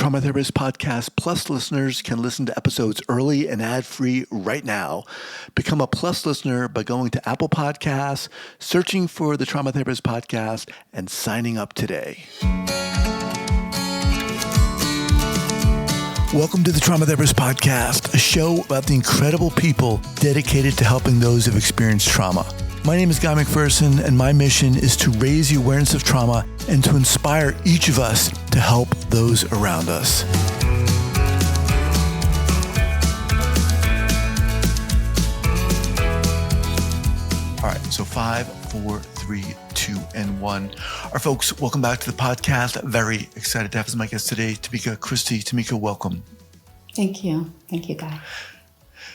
Trauma Therapist Podcast Plus listeners can listen to episodes early and ad-free right now. Become a Plus listener by going to Apple Podcasts, searching for the Trauma Therapist Podcast, and signing up today. Welcome to the Trauma Therapist Podcast, a show about the incredible people dedicated to helping those who have experienced trauma. My name is Guy McPherson, and my mission is to raise the awareness of trauma and to inspire each of us to help those around us. All right, so 5, 4, 3, 2, and 1. All right, folks, welcome back to the podcast. Very excited to have as my guest today, Tamika Christy. Tamika, welcome. Thank you. Thank you, Guy.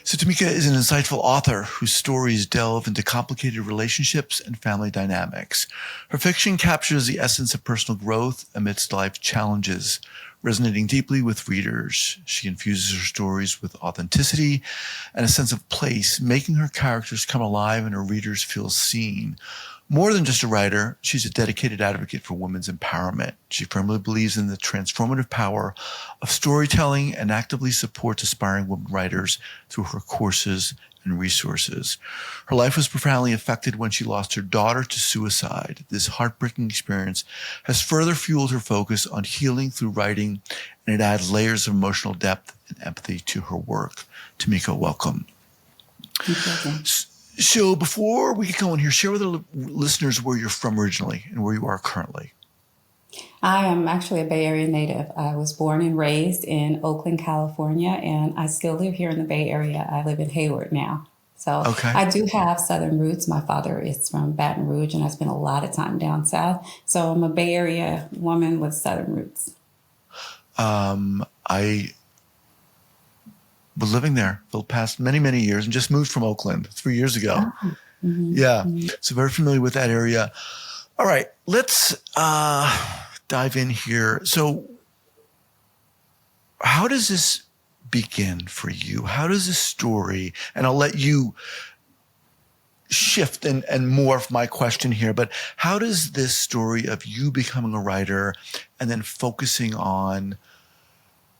So Tamika is an insightful author whose stories delve into complicated relationships and family dynamics. Her fiction captures the essence of personal growth amidst life challenges, resonating deeply with readers. She infuses her stories with authenticity and a sense of place, making her characters come alive and her readers feel seen. More than just a writer, she's a dedicated advocate for women's empowerment. She firmly believes in the transformative power of storytelling and actively supports aspiring women writers through her courses and resources. Her life was profoundly affected when she lost her daughter to suicide. This heartbreaking experience has further fueled her focus on healing through writing, and it adds layers of emotional depth and empathy to her work. Tamika, welcome. Thank you. So before we get going here, share with the listeners where you're from originally and where you are currently. I am actually a Bay Area native. I was born and raised in Oakland, California, and I still live here in the Bay Area. I live in Hayward now. So I do have Southern roots. My father is from Baton Rouge, and I spent a lot of time down south. So I'm a Bay Area woman with Southern roots. I was living there for the past many, many years and just moved from Oakland 3 years ago. Oh, mm-hmm. Yeah. Mm-hmm. So very familiar with that area. All right, let's dive in here. So how does this begin for you? How does this story, and I'll let you shift and morph my question here, but how does this story of you becoming a writer and then focusing on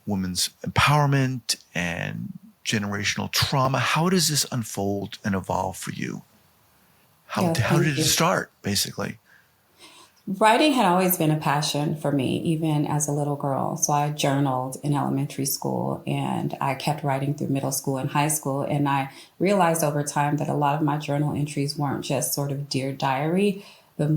women's empowerment and generational trauma, how does this unfold and evolve for you? How did it start, basically? Writing had always been a passion for me, even as a little girl. So I journaled in elementary school, and I kept writing through middle school and high school. And I realized over time that a lot of my journal entries weren't just sort of Dear Diary, but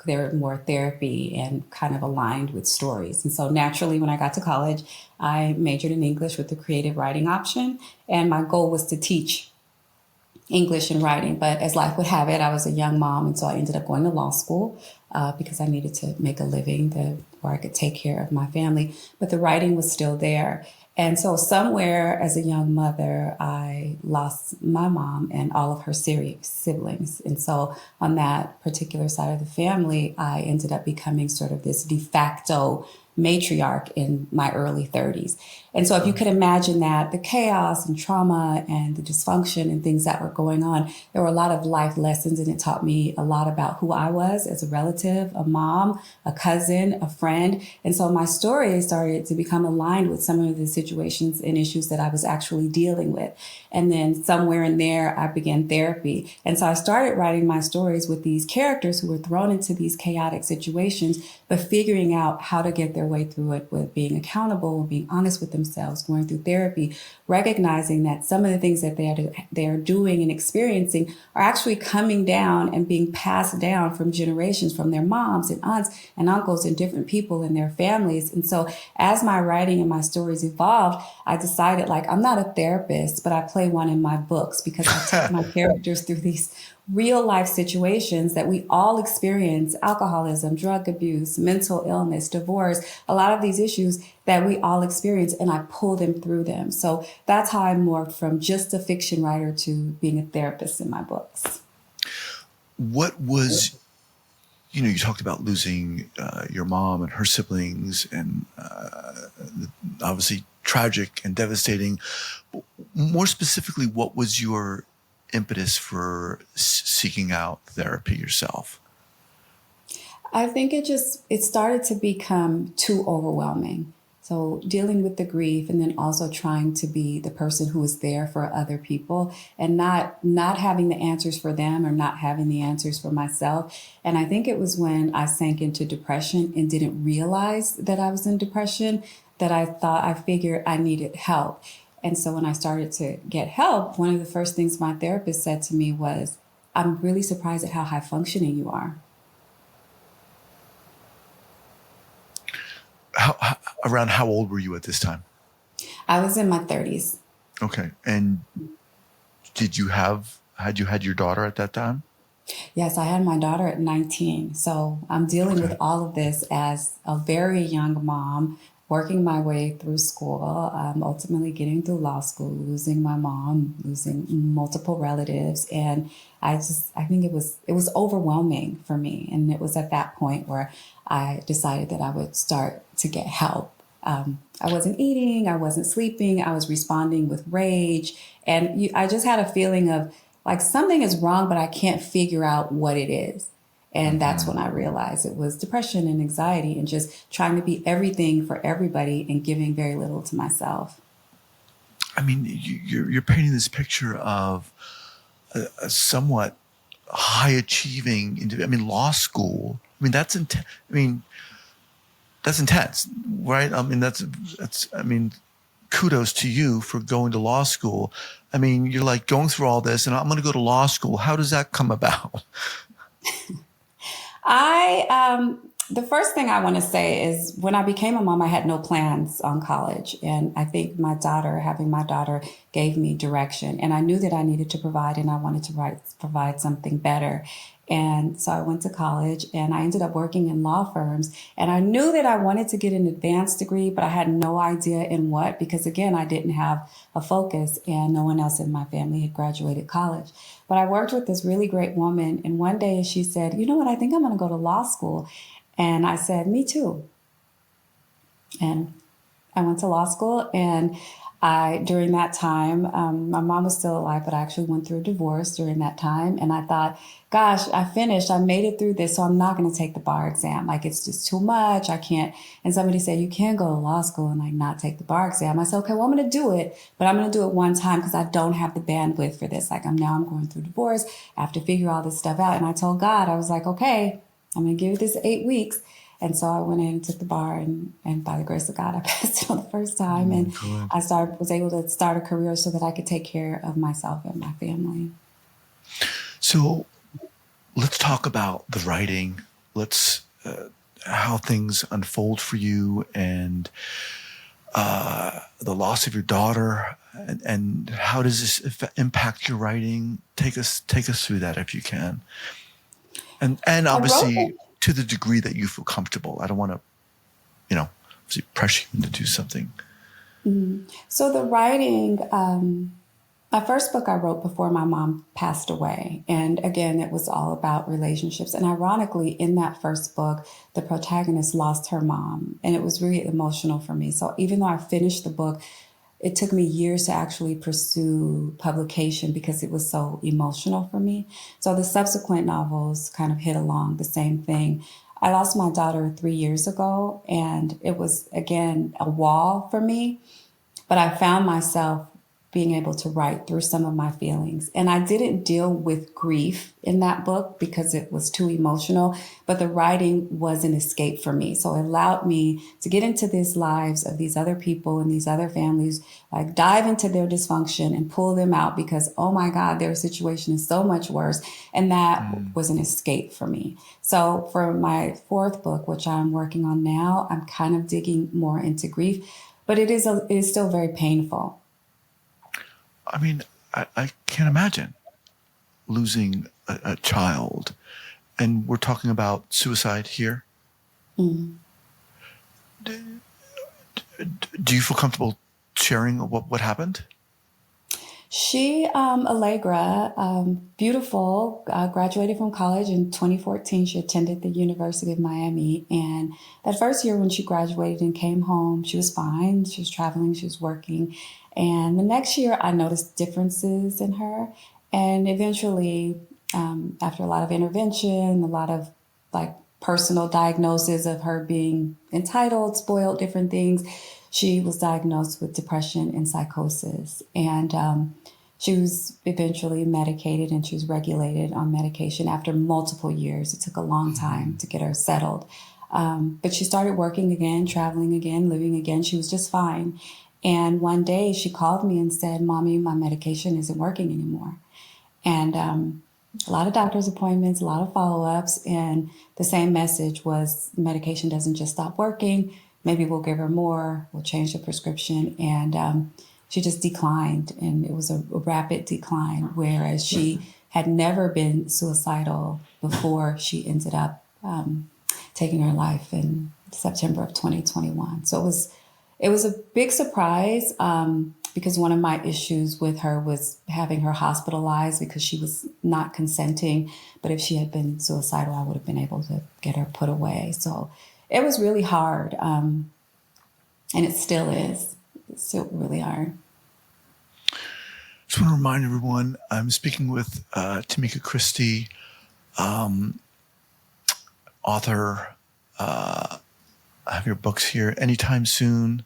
they were more therapy and kind of aligned with stories. And so naturally, when I got to college, I majored in English with the creative writing option. And my goal was to teach English and writing. But as life would have it, I was a young mom. And so I ended up going to law school because I needed to make a living where I could take care of my family. But the writing was still there. And so somewhere as a young mother, I lost my mom and all of her siblings. And so on that particular side of the family, I ended up becoming sort of this de facto matriarch in my early 30s. And so if you could imagine that, the chaos and trauma and the dysfunction and things that were going on, there were a lot of life lessons, and it taught me a lot about who I was as a relative, a mom, a cousin, a friend. And so my story started to become aligned with some of the situations and issues that I was actually dealing with. And then somewhere in there, I began therapy. And so I started writing my stories with these characters who were thrown into these chaotic situations, but figuring out how to get their way through it with being accountable, being honest with themselves, going through therapy, recognizing that some of the things that they are doing and experiencing are actually coming down and being passed down from generations, from their moms and aunts and uncles and different people in their families. And so as my writing and my stories evolved, I decided, I'm not a therapist, but I play one in my books because I take my characters through these real life situations that we all experience: alcoholism, drug abuse, mental illness, divorce, a lot of these issues that we all experience, and I pull them through them. So that's how I morphed from just a fiction writer to being a therapist in my books. What was, you talked about losing your mom and her siblings, and obviously tragic and devastating. More specifically, what was your impetus for seeking out therapy yourself? I think it started to become too overwhelming. So dealing with the grief and then also trying to be the person who is there for other people and not having the answers for them or not having the answers for myself. And I think it was when I sank into depression and didn't realize that I was in depression that I figured I needed help. And so when I started to get help, one of the first things my therapist said to me was, I'm really surprised at how high functioning you are. Around how old were you at this time? I was in my 30s. Okay. And had you had your daughter at that time? Yes, I had my daughter at 19. So I'm dealing with Okay. all of this as a very young mom, working my way through school, ultimately getting through law school, losing my mom, losing multiple relatives. And I think it was overwhelming for me. And it was at that point where I decided that I would start to get help. I wasn't eating, I wasn't sleeping, I was responding with rage. And I just had a feeling of like something is wrong, but I can't figure out what it is. And that's when I realized it was depression and anxiety and just trying to be everything for everybody and giving very little to myself. I mean, you're painting this picture of a somewhat high achieving. I mean, law school. I mean, that's intense. I mean, that's intense, right? I mean, that's. I mean, kudos to you for going to law school. I mean, you're like going through all this, and I'm going to go to law school. How does that come about? The first thing I want to say is when I became a mom, I had no plans on college. And I think having my daughter gave me direction. And I knew that I needed to provide and I wanted to provide something better. And so I went to college and I ended up working in law firms. And I knew that I wanted to get an advanced degree, but I had no idea in what, because again, I didn't have a focus and no one else in my family had graduated college. But I worked with this really great woman. And one day she said, you know what, I think I'm going to go to law school. And I said, me too. And I went to law school and during that time, my mom was still alive, but I actually went through a divorce during that time. And I thought, gosh, I made it through this. So I'm not going to take the bar exam. Like, it's just too much. I can't. And somebody said, you can't go to law school and like not take the bar exam. I said, okay, well, I'm going to do it, but I'm going to do it one time because I don't have the bandwidth for this. Like I'm going through divorce. I have to figure all this stuff out. And I told God, I was like, okay, I'm going to give it this 8 weeks. And so I went in and took the bar, and by the grace of God, I passed it on the first time. And Good. was able to start a career so that I could take care of myself and my family. So let's talk about the writing. Let's how things unfold for you and the loss of your daughter, and how does this impact your writing? Take us through that if you can, and I wrote obviously it. to the degree that you feel comfortable. I don't want to, obviously pressure you to do something. So the writing, my first book I wrote before my mom passed away. And again, it was all about relationships. And ironically, in that first book, the protagonist lost her mom. And it was really emotional for me. So even though I finished the book, it took me years to actually pursue publication because it was so emotional for me. So the subsequent novels kind of hit along the same thing. I lost my daughter 3 years ago, and it was, again, a wall for me. But I found myself being able to write through some of my feelings. And I didn't deal with grief in that book because it was too emotional, but the writing was an escape for me. So it allowed me to get into these lives of these other people and these other families, like dive into their dysfunction and pull them out because, oh my God, their situation is so much worse. And that was an escape for me. So for my fourth book, which I'm working on now, I'm kind of digging more into grief, but it is still very painful. I mean, I can't imagine losing a child, and we're talking about suicide here. Mm. Do you feel comfortable sharing what happened? She, Allegra, beautiful, graduated from college in 2014. She attended the University of Miami. And that first year when she graduated and came home, she was fine. She was traveling, she was working. And the next year, I noticed differences in her. And eventually, after a lot of intervention, a lot of like personal diagnosis of her being entitled, spoiled, different things. She was diagnosed with depression and psychosis. And she was eventually medicated, and she was regulated on medication after multiple years. It took a long time to get her settled. But she started working again, traveling again, living again. She was just fine. And one day she called me and said, "Mommy, my medication isn't working anymore." And a lot of doctor's appointments, a lot of follow-ups, and the same message was medication doesn't just stop working. Maybe we'll give her more, we'll change the prescription. And she just declined, and it was a rapid decline, whereas she had never been suicidal before she ended up taking her life in September of 2021. So it was a big surprise because one of my issues with her was having her hospitalized because she was not consenting. But if she had been suicidal, I would have been able to get her put away. So it was really hard. And it still is. It's still really hard. Just want to remind everyone, I'm speaking with Tamika Christy, author. I have your books here. Anytime Soon.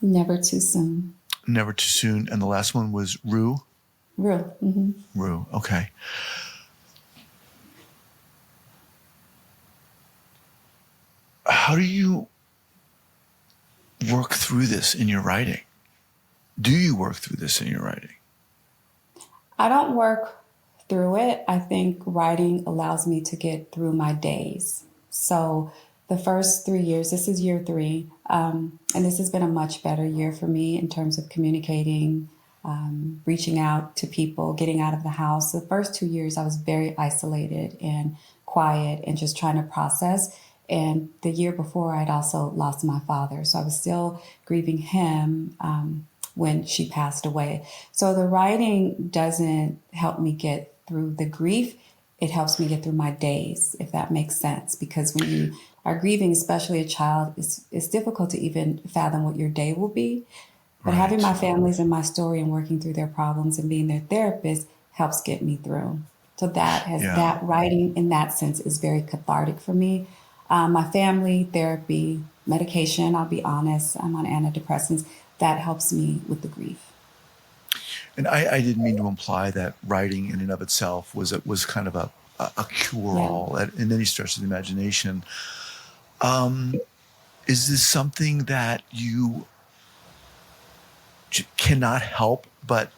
Never Too Soon. Never Too Soon. And the last one was Rue. Real. Mm-hmm. Rue. Okay. How do you work through this in your writing? Do you work through this in your writing? I don't work through it. I think writing allows me to get through my days. So the first 3 years, this is year 3, and this has been a much better year for me in terms of communicating, reaching out to people, getting out of the house. The first 2 years, I was very isolated and quiet and just trying to process. And the year before, I'd also lost my father. So I was still grieving him when she passed away. So the writing doesn't help me get through the grief. It helps me get through my days, if that makes sense. Because when you are grieving, especially a child, it's difficult to even fathom what your day will be. But having my families in my story and working through their problems and being their therapist helps get me through. So that writing in that sense is very cathartic for me. My family, therapy, medication, I'll be honest, I'm on antidepressants. That helps me with the grief. And I didn't mean to imply that writing in and of itself was kind of a cure-all in any stretch of the imagination. Is this something that you cannot help but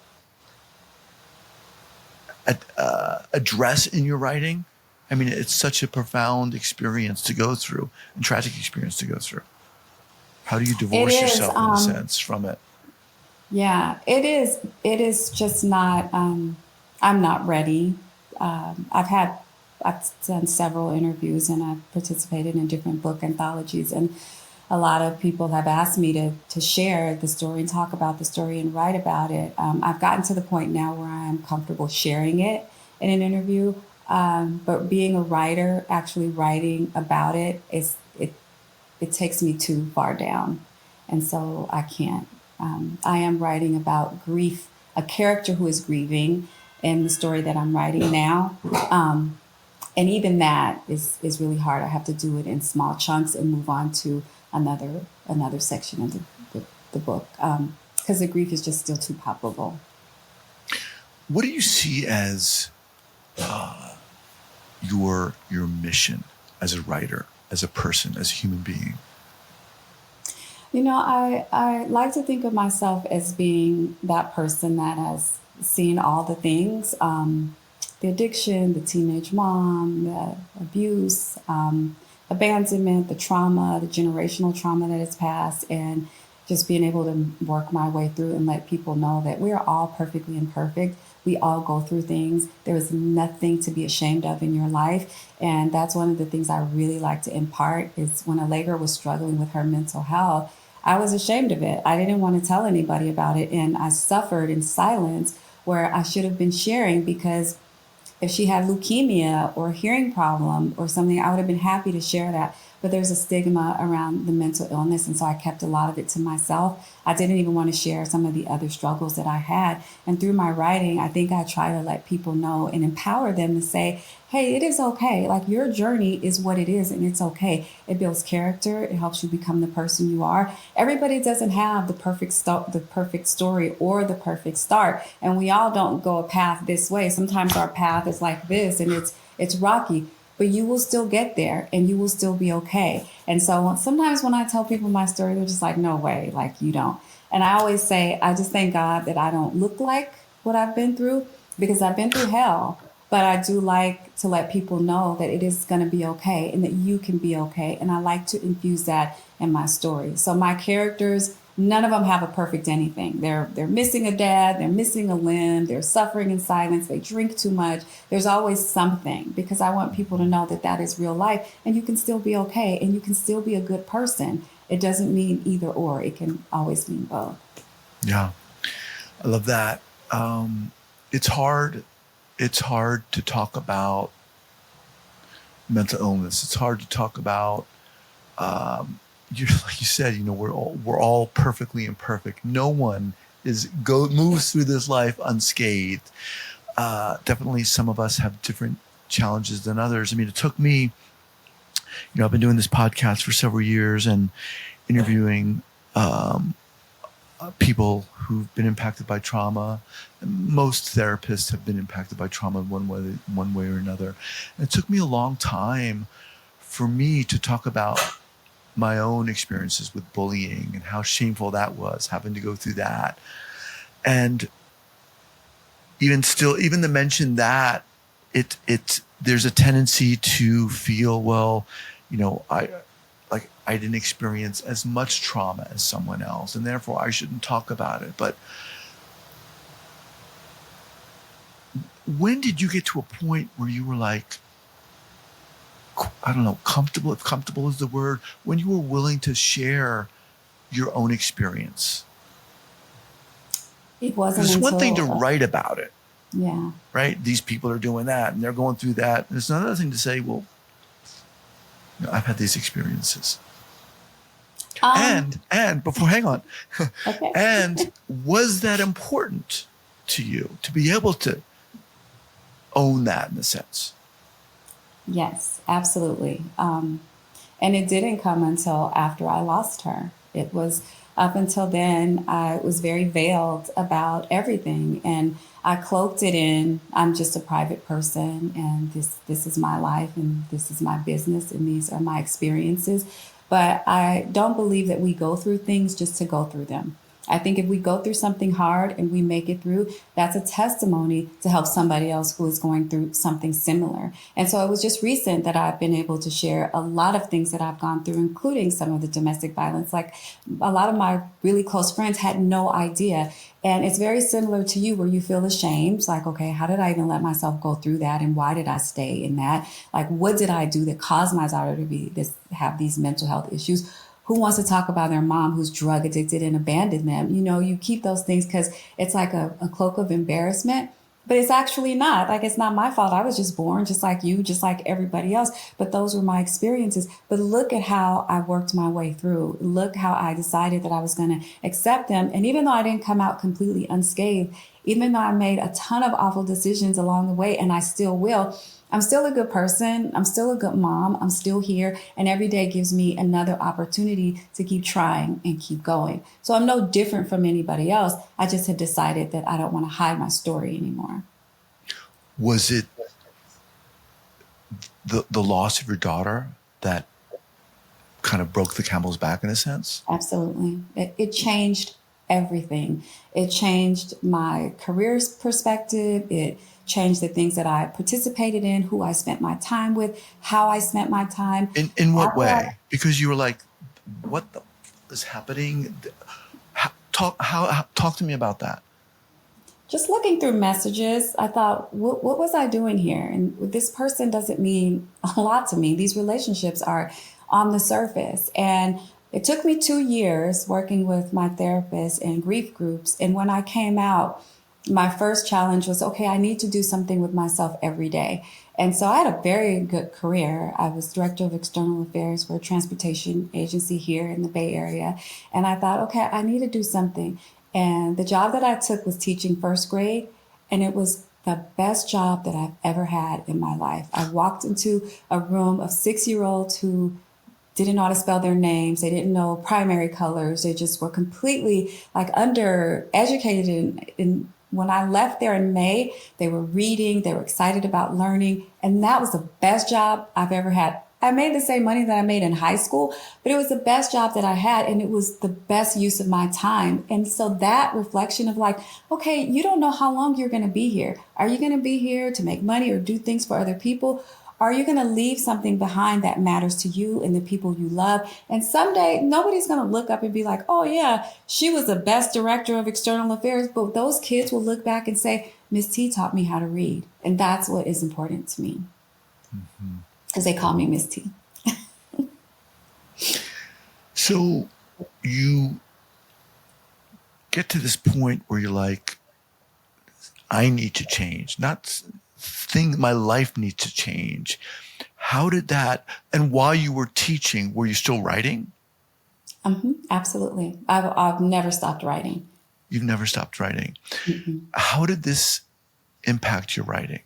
address in your writing? I mean, it's such a profound experience to go through, and tragic experience to go through. How do you divorce yourself in a sense from it? Yeah, it is. It is just not, I'm not ready. I've done several interviews and I've participated in different book anthologies, and a lot of people have asked me to share the story and talk about the story and write about it. I've gotten to the point now where I am comfortable sharing it in an interview. But being a writer, actually writing about it, it takes me too far down. And so I can't. I am writing about grief, a character who is grieving in the story that I'm writing now. And even that is really hard. I have to do it in small chunks and move on to another section of the book because the grief is just still too palpable. What do you see as your mission as a writer, as a person, as a human being? You know, I like to think of myself as being that person that has seen all the things, the addiction, the teenage mom, the abuse, abandonment, the trauma, the generational trauma that has passed, and just being able to work my way through and let people know that we are all perfectly imperfect. We all go through things. There is nothing to be ashamed of in your life. And that's one of the things I really like to impart is when Allegra was struggling with her mental health, I was ashamed of it. I didn't want to tell anybody about it. And I suffered in silence where I should have been sharing, because if she had leukemia or a hearing problem or something, I would have been happy to share that. but there's a stigma around the mental illness. And so I kept a lot of it to myself. I didn't even want to share some of the other struggles that I had. And through my writing, I think I try to let people know and empower them to say, hey, it is okay. Like your journey is what it is, and it's okay. It builds character. It helps you become the person you are. Everybody doesn't have the perfect story or the perfect start, and we all don't go a path this way. Sometimes our path is like this, and it's rocky. But you will still get there, and you will still be okay. And so sometimes when I tell people my story, they're just like, "No way, like you don't." And I always say, I just thank God that I don't look like what I've been through because I've been through hell. But I do like to let people know that it is going to be okay and that you can be okay. And I like to infuse that in my story. So my characters, none of them have a perfect anything. They're missing a dad, they're missing a limb, they're suffering in silence, they drink too much. There's always something because I want people to know that that is real life and you can still be okay and you can still be a good person. It doesn't mean either or. It can always mean both. Yeah, I love that. It's hard. It's hard to talk about mental illness. It's hard to talk about, like you said, we're all perfectly imperfect. No one moves through this life unscathed. Definitely, some of us have different challenges than others. I mean, it took me, I've been doing this podcast for several years and interviewing people who've been impacted by trauma. Most therapists have been impacted by trauma one way or another. And it took me a long time for me to talk about my own experiences with bullying and how shameful that was, having to go through that. And even to mention that, there's a tendency to feel, well, I didn't experience as much trauma as someone else, and therefore I shouldn't talk about it. But when did you get to a point where you were like, I don't know, comfortable, if comfortable is the word, when you were willing to share your own experience? It wasn't It's one thing to until write about it, yeah. right? These people are doing that and they're going through that. And it's another thing to say, well, I've had these experiences. And before, hang on. Okay. And was that important to you to be able to own that in a sense? Yes, absolutely. And it didn't come until after I lost her. It was up until then, I was very veiled about everything. And I cloaked it in, I'm just a private person and this is my life and this is my business and these are my experiences. But I don't believe that we go through things just to go through them. I think if we go through something hard and we make it through, that's a testimony to help somebody else who is going through something similar. And so it was just recent that I've been able to share a lot of things that I've gone through, including some of the domestic violence. Like a lot of my really close friends had no idea. And it's very similar to you where you feel ashamed. It's like, okay, how did I even let myself go through that? And why did I stay in that? Like, what did I do that caused my daughter to have these mental health issues? Who wants to talk about their mom who's drug addicted and abandoned them? You keep those things because it's like a cloak of embarrassment, but it's actually not. Like, it's not my fault. I was just born just like you, just like everybody else. But those were my experiences. But look at how I worked my way through. Look how I decided that I was going to accept them. And even though I didn't come out completely unscathed, even though I made a ton of awful decisions along the way, and I still will, I'm still a good person. I'm still a good mom. I'm still here. And every day gives me another opportunity to keep trying and keep going. So I'm no different from anybody else. I just have decided that I don't want to hide my story anymore. Was it the loss of your daughter that kind of broke the camel's back in a sense? Absolutely. It changed everything. It changed my career's perspective. It changed the things that I participated in, who I spent my time with, how I spent my time. In what way? Because you were like, what the is happening? Talk to me about that. Just looking through messages, I thought, what was I doing here? And this person doesn't mean a lot to me. These relationships are on the surface. And it took me 2 years working with my therapist in grief groups. And when I came out, My first challenge was, okay, I need to do something with myself every day. And so I had a very good career. I was director of external affairs for a transportation agency here in the Bay Area. And I thought, okay, I need to do something. And the job that I took was teaching first grade. And it was the best job that I've ever had in my life. I walked into a room of 6-year-olds who didn't know how to spell their names. They didn't know primary colors. They just were completely like undereducated. In when I left there in May, they were reading, they were excited about learning. And that was the best job I've ever had. I made the same money that I made in high school, but it was the best job that I had. And it was the best use of my time. And so that reflection of like, okay, you don't know how long you're going to be here. Are you going to be here to make money or do things for other people? Are you going to leave something behind that matters to you and the people you love? And someday nobody's going to look up and be like, oh, yeah, she was the best director of external affairs. But those kids will look back and say, Miss T taught me how to read. And that's what is important to me because they call me Miss T. So you get to this point where you're like, I need to change, not think my life needs to change. How did that, and while you were teaching, were you still writing? Absolutely. I've never stopped writing. You've never stopped writing. How did this impact your writing?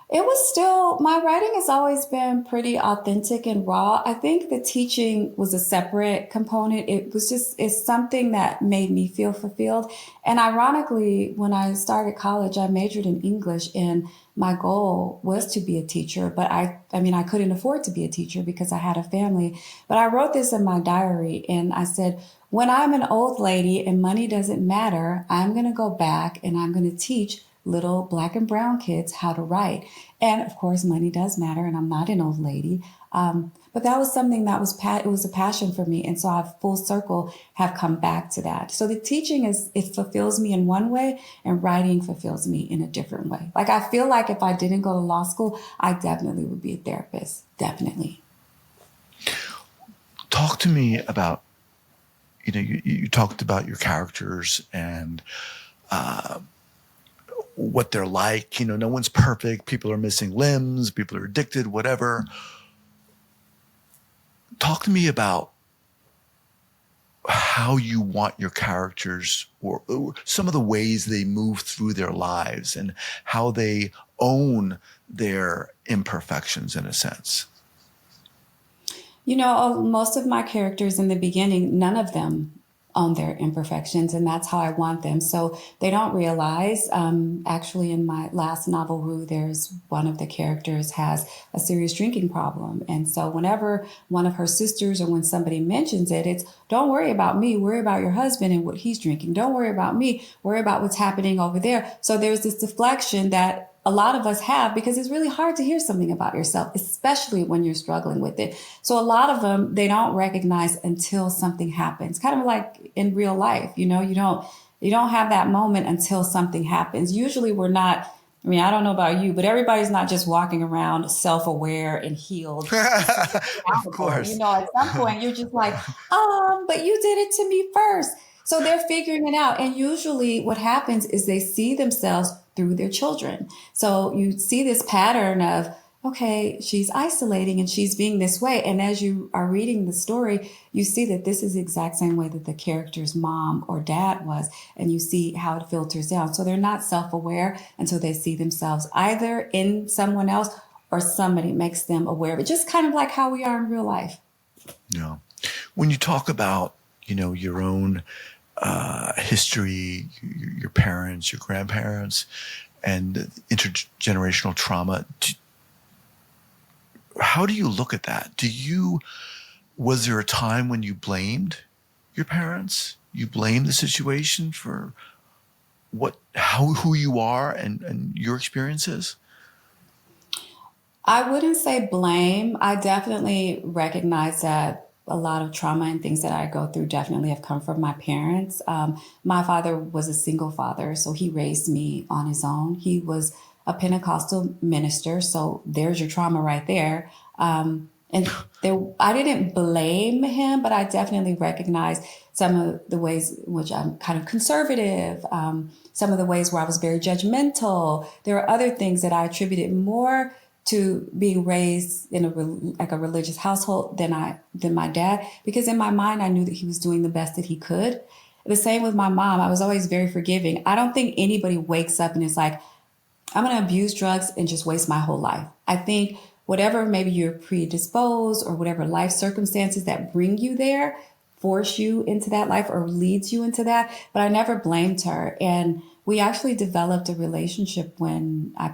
It was still, my writing has always been pretty authentic and raw. I think the teaching was a separate component. It's something that made me feel fulfilled. And ironically, when I started college, I majored in English and my goal was to be a teacher, but I mean, I couldn't afford to be a teacher because I had a family. But I wrote this in my diary and I said, when I'm an old lady and money doesn't matter, I'm going to go back and I'm going to teach little black and brown kids how to write. And of course, money does matter, and I'm not an old lady. But that was something that it was a passion for me. And so I've full circle have come back to that. So the teaching it fulfills me in one way and writing fulfills me in a different way. Like I feel like if I didn't go to law school, I definitely would be a therapist. Definitely. Talk to me about, you talked about your characters and, what they're like. No one's perfect. People are missing limbs. People are addicted, whatever. Talk to me about how you want your characters or some of the ways they move through their lives and how they own their imperfections in a sense. Most of my characters in the beginning, none of them own their imperfections, and that's how I want them. So they don't realize, actually in my last novel, Rue, there's one of the characters has a serious drinking problem. And so whenever one of her sisters or when somebody mentions it, it's don't worry about me, worry about your husband and what he's drinking. Don't worry about me, worry about what's happening over there. So there's this deflection that a lot of us have because it's really hard to hear something about yourself, especially when you're struggling with it. So a lot of them, they don't recognize until something happens, kind of like in real life. You don't have that moment until something happens. Usually we're not, I don't know about you, but everybody's not just walking around self-aware and healed. Of course. At some point you're just like, but you did it to me first. So they're figuring it out. And usually what happens is they see themselves through their children. So you see this pattern of, okay, she's isolating and she's being this way. And as you are reading the story, you see that this is the exact same way that the character's mom or dad was. And you see how it filters down. So they're not self-aware until they see themselves either in someone else or somebody makes them aware of it. Just kind of like how we are in real life. Yeah. When you talk about, your own history, your parents, your grandparents, and intergenerational trauma, how do you look at that? Was there a time when you blamed your parents? You blamed the situation for who you are and your experiences? I wouldn't say blame. I definitely recognize that a lot of trauma and things that I go through definitely have come from my parents. My father was a single father, so he raised me on his own. He was a Pentecostal minister, so there's your trauma right there. And And I didn't blame him, but I definitely recognized some of the ways in which I'm kind of conservative, some of the ways where I was very judgmental. There are other things that I attributed more to being raised in like a religious household than my dad, because in my mind I knew that he was doing the best that he could. The same with my mom. I was always very forgiving. I don't think anybody wakes up and is like, I'm going to abuse drugs and just waste my whole life. I think whatever maybe you're predisposed or whatever life circumstances that bring you there force you into that life or leads you into that. But I never blamed her. And we actually developed a relationship when I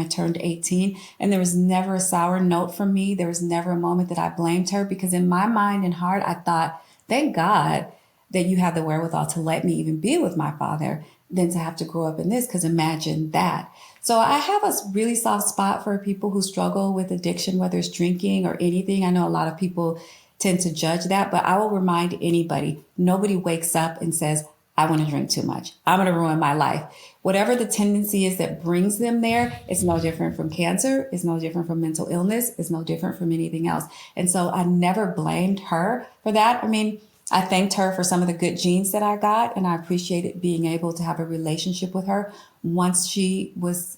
turned 18. And there was never a sour note from me. There was never a moment that I blamed her, because in my mind and heart, I thought, thank God that you have the wherewithal to let me even be with my father than to have to grow up in this, because imagine that. So I have a really soft spot for people who struggle with addiction, whether it's drinking or anything. I know a lot of people tend to judge that, but I will remind anybody, nobody wakes up and says, I want to drink too much. I'm going to ruin my life. Whatever the tendency is that brings them there, it's no different from cancer. It's no different from mental illness. It's no different from anything else. And so I never blamed her for that. I mean, I thanked her for some of the good genes that I got, and I appreciated being able to have a relationship with her once she was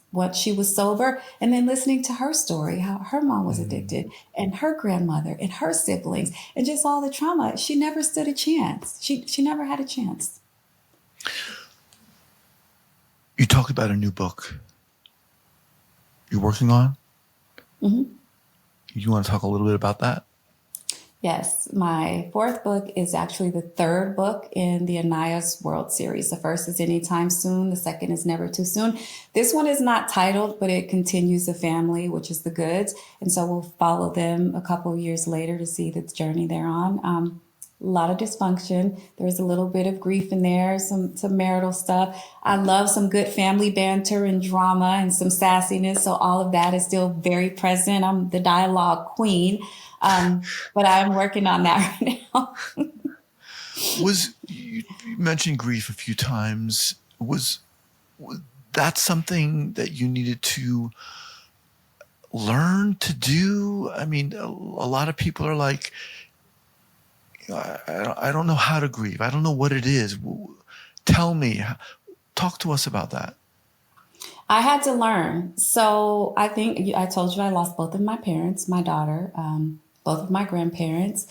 sober, and then listening to her story, how her mom was addicted, and her grandmother and her siblings, and just all the trauma. She never stood a chance. She never had a chance. You talked about a new book you're working on. Mm-hmm. You want to talk a little bit about that? Yes, my fourth book is actually the third book in the Anaya's World series. The first is Anytime Soon. The second is Never Too Soon. This one is not titled, but it continues the family, which is the Goods. And so we'll follow them a couple of years later to see the journey they're on. A lot of dysfunction. There's a little bit of grief in there, some marital stuff. I love some good family banter and drama and some sassiness. So all of that is still very present. I'm the dialogue queen. But I'm working on that right now. You mentioned grief a few times. Was that something that you needed to learn to do? I mean, a lot of people are like, I don't know how to grieve. I don't know what it is. Tell me, talk to us about that. I had to learn. So I think I told you I lost both of my parents, my daughter, both of my grandparents,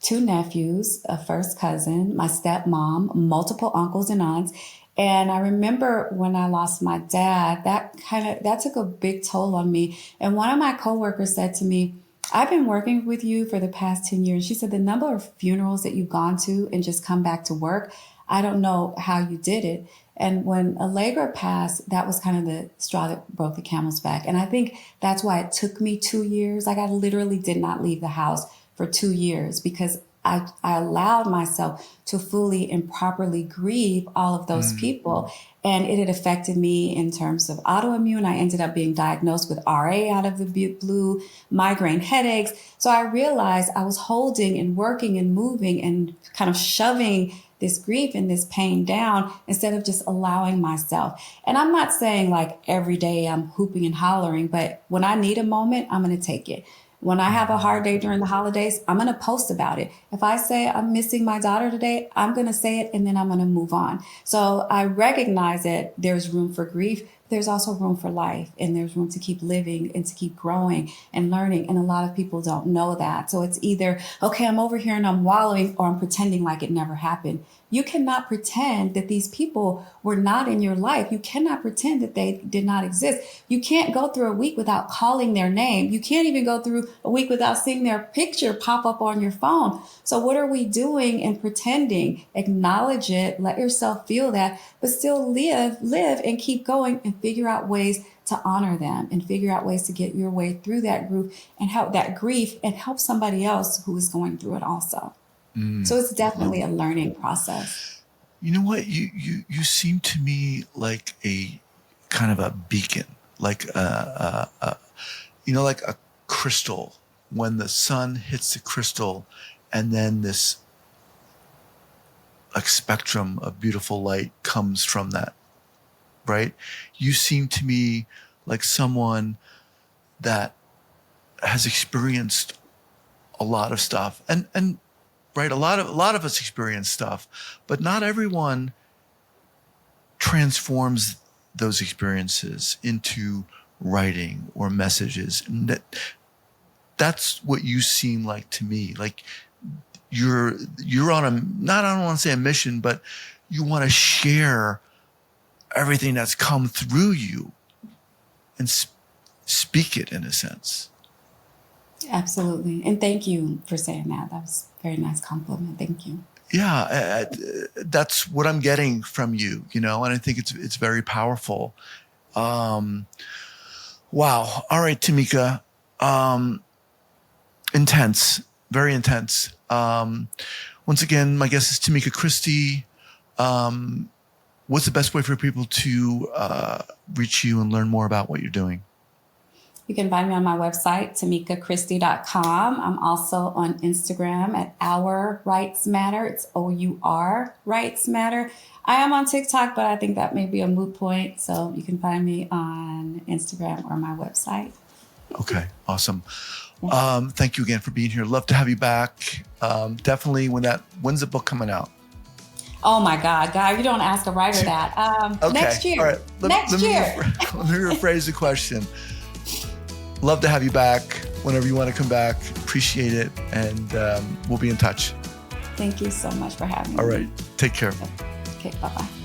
two nephews, a first cousin, my stepmom, multiple uncles and aunts. And I remember when I lost my dad, that took a big toll on me. And one of my coworkers said to me, I've been working with you for the past 10 years. She said, the number of funerals that you've gone to and just come back to work, I don't know how you did it. And when Allegra passed, that was kind of the straw that broke the camel's back. And I think that's why it took me 2 years. Like I literally did not leave the house for 2 years, because I allowed myself to fully and properly grieve all of those people. And it had affected me in terms of autoimmune. I ended up being diagnosed with RA out of the blue, migraine headaches. So I realized I was holding and working and moving and kind of shoving this grief and this pain down instead of just allowing myself. And I'm not saying like every day I'm hooping and hollering, but when I need a moment, I'm going to take it. When I have a hard day during the holidays, I'm going to post about it. If I say I'm missing my daughter today, I'm going to say it and then I'm going to move on. So I recognize that there's room for grief. There's also room for life, and there's room to keep living and to keep growing and learning. And a lot of people don't know that. So it's either, okay, I'm over here and I'm wallowing, or I'm pretending like it never happened. You cannot pretend that these people were not in your life. You cannot pretend that they did not exist. You can't go through a week without calling their name. You can't even go through a week without seeing their picture pop up on your phone. So what are we doing in pretending? Acknowledge it, let yourself feel that, but still live and keep going and figure out ways to honor them and figure out ways to get your way through that grief and help somebody else who is going through it also. So it's definitely a learning process. You know what? You seem to me like a kind of a beacon, like like a crystal. When the sun hits the crystal, and then this like spectrum of beautiful light comes from that, right? You seem to me like someone that has experienced a lot of stuff, and right, a lot of us experience stuff, but not everyone transforms those experiences into writing or messages. And that's what you seem like to me. Like you're on a, not, I don't want to say a mission, but you want to share everything that's come through you and speak it in a sense. Absolutely. And thank you for saying that. That was a very nice compliment. Thank you. Yeah, that's what I'm getting from you, and I think it's very powerful. Wow. All right, Tamika. Intense, very intense. Once again, my guest is Tamika Christy. What's the best way for people to reach you and learn more about what you're doing? You can find me on my website, tamikachristy.com. I'm also on Instagram at Our Rights Matter. It's OUR Rights Matter. I am on TikTok, but I think that may be a moot point. So you can find me on Instagram or my website. Okay, awesome. Thank you again for being here. Love to have you back. Definitely when's the book coming out? Oh my God, guy, you don't ask a writer that. Okay. Next year. All right. Next year. Let me rephrase the question. Love to have you back whenever you want to come back. Appreciate it. And we'll be in touch. Thank you so much for having me. All right. Take care. Okay, bye-bye.